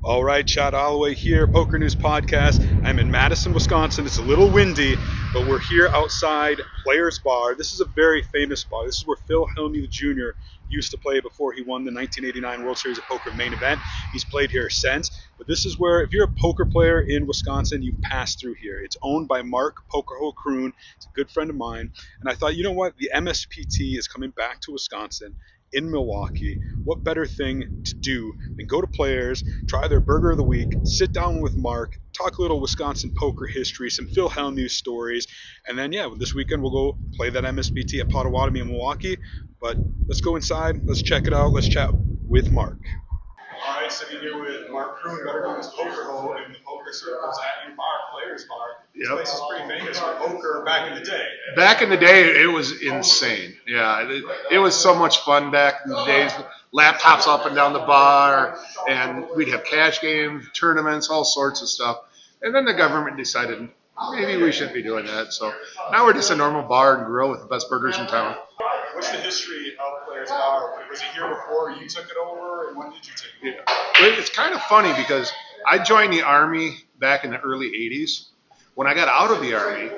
All right, Chad Holloway here, Poker News Podcast. I'm in Madison, Wisconsin. It's a little windy, but we're here outside Players Bar. This is a very famous bar. This is where Phil Hellmuth Jr. used to play before he won the 1989 World Series of Poker main event. He's played here since, but this is where, if you're a poker player in Wisconsin, you've passed through here. It's owned by Mark P0ker Kroon. It's a good friend of mine, and I thought, you know what? The MSPT is coming back to Wisconsin in Milwaukee. What better thing to do than go to Players, try their burger of the week, sit down with Mark, talk a little Wisconsin poker history, some Phil Hellmuth stories, and then this weekend we'll go play that MSBT at Potawatomi in Milwaukee. But let's go inside, let's check it out, let's chat with Mark. All right, sitting here with Mark Kroon, better known as Poker Ho in the poker circles at your bar, Players Bar. This place is pretty famous for poker back in the day. Back in the day, it was insane. Yeah, it was so much fun back in the days. Laptops up and down the bar, and we'd have cash games, tournaments, all sorts of stuff. And then the government decided maybe we shouldn't be doing that. So now we're just a normal bar and grill with the best burgers in town. What's the history of Players Bar? Was it here before you took it over, and when did you take it over? Yeah. It's kind of funny because I joined the Army back in the early 80s. When I got out of the Army,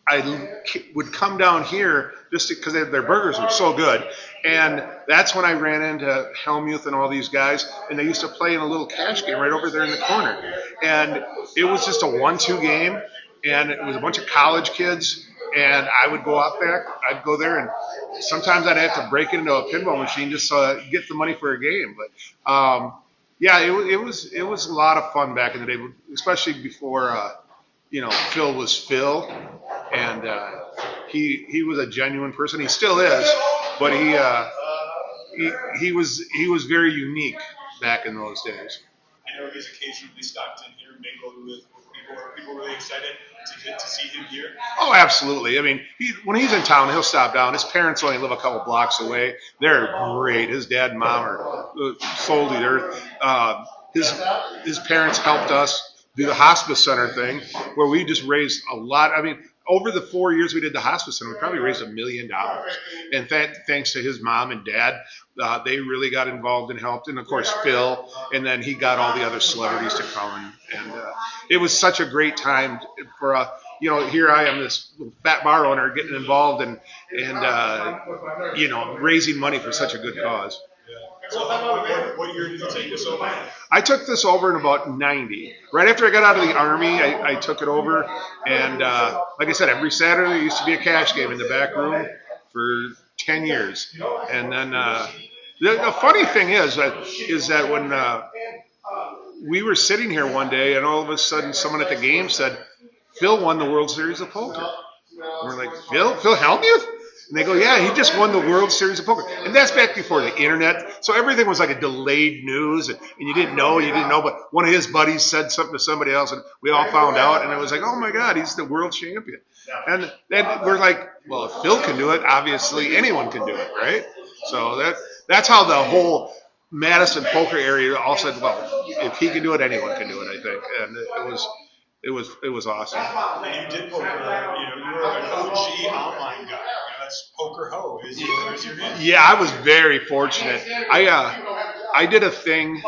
I would come down here just because their burgers were so good. And that's when I ran into Hellmuth and all these guys, and they used to play in a little cash game right over there in the corner. And it was just a 1-2 game, and it was a bunch of college kids. And I would go out there, I'd go there, and sometimes I'd have to break into a pinball machine just to get the money for a game. But yeah, it was a lot of fun back in the day, especially before Phil was Phil, and he was a genuine person. He still is, but he was very unique back in those days. I know he's occasionally stopped in here, mingled with people. Are people really excited to see him here? Oh, absolutely. I mean, when he's in town, he'll stop down. His parents only live a couple blocks away. They're great. His dad and mom are soul eater. His parents helped us do the hospice center thing, where we just raised a lot. I mean, over the 4 years we did the hospice center, we probably raised $1 million. And thanks to his mom and dad, they really got involved and helped. And of course, Phil, and then he got all the other celebrities to come. And it was such a great time for here I am, this little fat bar owner, getting involved and raising money for such a good cause. So what year did you take this over? I took this over in about 90. Right after I got out of the Army, I took it over. And like I said, every Saturday there used to be a cash game in the back room for 10 years. And then the funny thing is that when we were sitting here one day, and all of a sudden someone at the game said, Phil won the World Series of Poker. And we're like, Phil Hellmuth? And they go, yeah, he just won the World Series of Poker. And that's back before the internet. So everything was like a delayed news, and you didn't know. But one of his buddies said something to somebody else, and we all found out. And it was like, oh, my God, he's the world champion. And then we're like, well, if Phil can do it, obviously anyone can do it, right? So that's how the whole Madison poker area all said, well, if he can do it, anyone can do it, I think. And it was awesome. And you did poker, you were an OG online guy. That's Poker Ho is your name. Yeah, I was very fortunate. I did a thing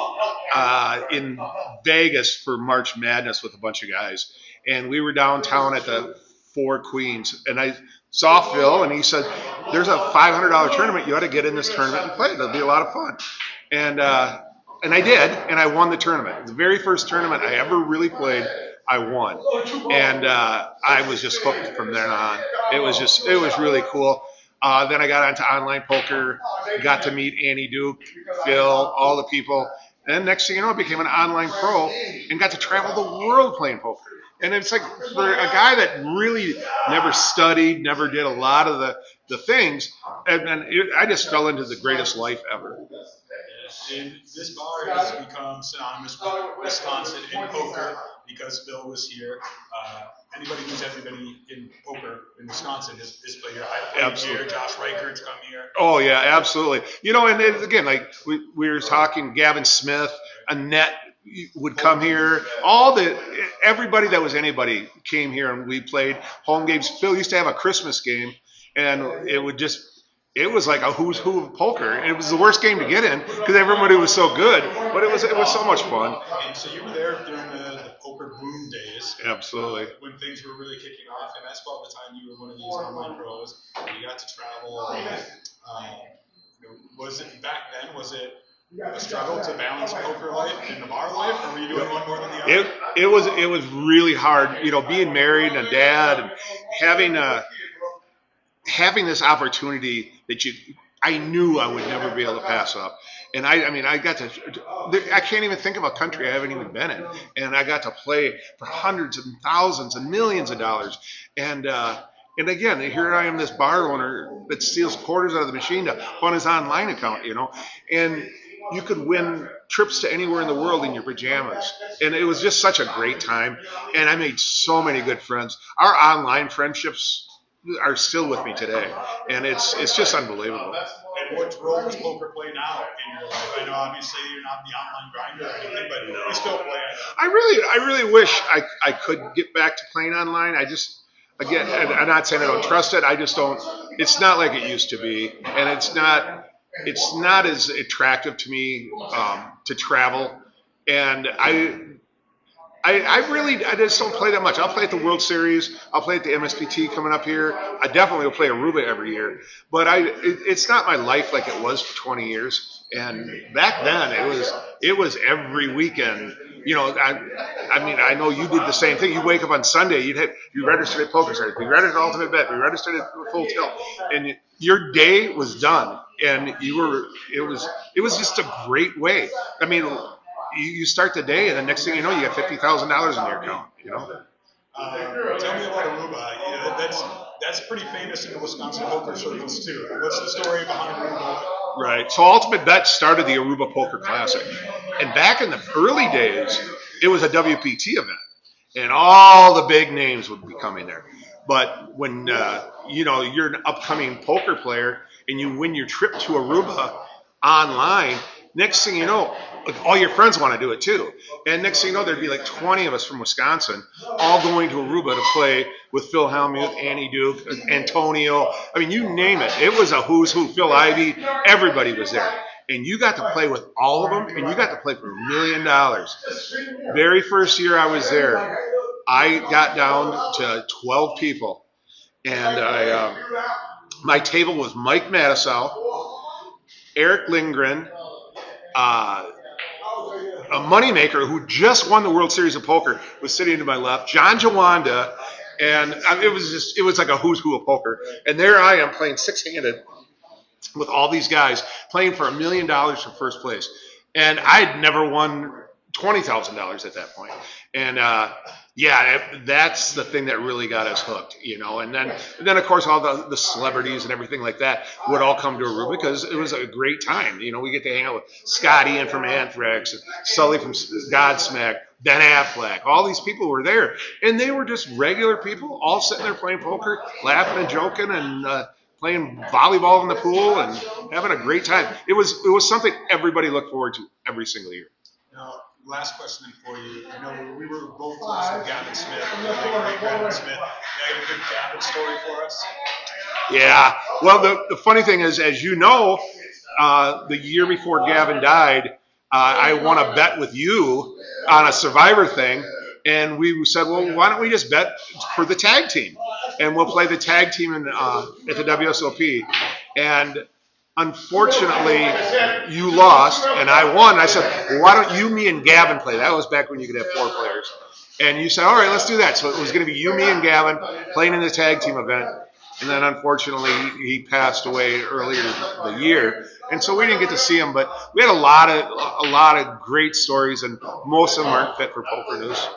in Vegas for March Madness with a bunch of guys, and we were downtown at the Four Queens, and I saw Phil, and he said, "There's a $500 tournament. You ought to get in this tournament and play. It'll be a lot of fun." And I did, and I won the tournament. The very first tournament I ever really played, I won, and I was just hooked from then on. It was really cool. Then I got onto online poker, got to meet Annie Duke, Phil, all the people, and next thing you know, I became an online pro and got to travel the world playing poker. And it's like, for a guy that really never studied, never did a lot of the things, I just fell into the greatest life ever. And this bar has become synonymous with Wisconsin and poker because Phil was here. Anybody who's everybody in poker in Wisconsin is played here. I played here. Josh Reichard's come here. Oh, yeah, absolutely. And again, like we were talking, Gavin Smith, Annette would come here. Everybody that was anybody came here, and we played home games. Phil used to have a Christmas game, and it would just it was like a who's who of poker. It was the worst game to get in because everybody was so good, but it was so much fun. And so you were there during the poker boom days. Absolutely. When things were really kicking off, and that's about the time you were one of these online pros. You got to travel. Was it back then? Was it a struggle to balance poker life and the bar life, or were you doing one more than the other? It was really hard. Being married and a dad and having this opportunity that I knew I would never be able to pass up. And I got to, I can't even think of a country I haven't even been in. And I got to play for hundreds and thousands and millions of dollars. And again, here I am, this bar owner that steals quarters out of the machine to fund his online account, and you could win trips to anywhere in the world in your pajamas. And it was just such a great time. And I made so many good friends. Our online friendships are still with me today, and it's just unbelievable. And what role does poker play now in your life? I know obviously you're not the online grinder or anything, but you still play. I really wish I could get back to playing online. Again, I'm not saying I don't trust it. I just don't. It's not like it used to be, and it's not as attractive to me to travel. And I just don't play that much. I'll play at the World Series. I'll play at the MSPT coming up here. I definitely will play Aruba every year. But it's not my life like it was for 20 years. And back then it was every weekend. I know you did the same thing. You wake up on Sunday, you registered at PokerStars, you registered at Ultimate Bet, you registered at Full Tilt, and your day was done. And it was just a great way. You start the day, and the next thing you know, you got $50,000 in your account. Tell me about Aruba. That's pretty famous in the Wisconsin poker circles too. What's the story behind Aruba? Right. So Ultimate Bet started the Aruba Poker Classic, and back in the early days, it was a WPT event, and all the big names would be coming there. But when you're an upcoming poker player and you win your trip to Aruba online, next thing you know, all your friends want to do it too. And next thing you know, there'd be like 20 of us from Wisconsin all going to Aruba to play with Phil Hellmuth, Annie Duke, Antonio. You name it. It was a who's who. Phil Ivey. Everybody was there. And you got to play with all of them, and you got to play for $1 million. Very first year I was there, I got down to 12 people. And my table was Mike Madison, Eric Lindgren, a moneymaker who just won the World Series of Poker was sitting to my left, John Jawanda, and it was like a who's who of poker. And there I am playing six-handed with all these guys playing for $1 million for first place. And I'd never won $20,000 at that point. And that's the thing that really got us hooked, And then of course all the celebrities and everything like that would all come to Aruba because it was a great time. We get to hang out with Scotty in from Anthrax, and Sully from Godsmack, Ben Affleck. All these people were there, and they were just regular people, all sitting there playing poker, laughing and joking, and playing volleyball in the pool and having a great time. It was something everybody looked forward to every single year. Now, last question for you. We were both close with Gavin Smith. Great Gavin Smith. You have a good Gavin story for us? Yeah. Well, the funny thing is, as you know, the year before Gavin died, I won a bet with you on a Survivor thing, and we said, well, why don't we just bet for the tag team, and we'll play the tag team at the WSOP, and unfortunately, you lost, and I won. I said, well, why don't you, me, and Gavin play? That was back when you could have 4 players. And you said, all right, let's do that. So it was going to be you, me, and Gavin playing in the tag team event. And then, unfortunately, he passed away earlier the year. And so we didn't get to see him. But we had a lot of great stories, and most of them aren't fit for Poker News.